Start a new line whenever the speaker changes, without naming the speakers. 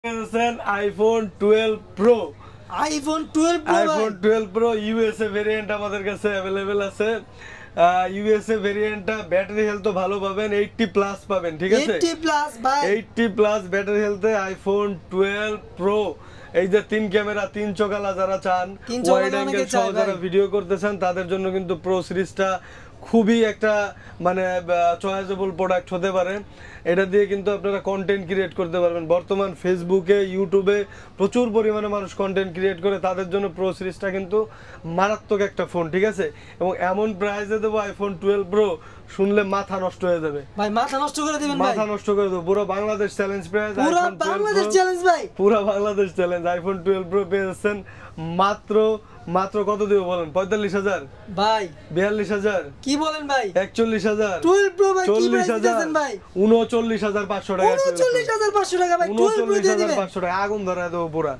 iPhone 12 Pro
iPhone 12 Pro
iPhone 12 Pro USA variant আমাদের কাছে available আছে। USA ভেরিয়েন্টটা ব্যাটারি হেলথ তো ভালো পাবেন, 80 প্লাস পাবেন, ঠিক আছে?
80 প্লাস ভাই,
80 প্লাস ব্যাটারি হেলথে iPhone 12 Pro। এই যে তিন ক্যামেরা, তিন চোখালা যারা চান, ওয়াইড অ্যাঙ্গেল সহ যারা ভিডিও করতে চান, তাদের জন্য কিন্তু প্রো সিরিজটা খুবই একটা মানে চয়েসেবল প্রোডাক্ট হতে পারে। এটা দিয়ে কিন্তু আপনারা কন্টেন্ট ক্রিয়েট করতে পারবেন। বর্তমান ফেসবুকে, ইউটিউবে প্রচুর পরিমাণে মানুষ কন্টেন্ট ক্রিয়েট করে, তাদের জন্য প্রো সিরিজটা কিন্তু মারাত্মক একটা ফোন, ঠিক আছে? এবং এমন প্রাইসে দেবো iPhone 12 Pro, শুনলে মাথা নষ্ট হয়ে যাবে
ভাই। মাথা নষ্ট করে দিবেন ভাই,
মাথা নষ্ট করে দেবো। পুরো বাংলাদেশ চ্যালেঞ্জ প্রাইস,
পুরো বাংলাদেশ চ্যালেঞ্জ ভাই,
পুরো বাংলাদেশ চ্যালেঞ্জ। iPhone 12 Pro পেয়েছেন মাত্র কত দিব বলেন? 45,000
ভাই,
42,000,
কি বলেন ভাই?
41,000,
12 Pro ভাই, কি প্রাইস
40,000
দিতেছেন ভাই?
39,500 টাকা,
39,500 টাকা ভাই, 12 Pro দিয়ে দিবেন।
39,500 টাকা, আগুন ধরায় দেবো পুরা।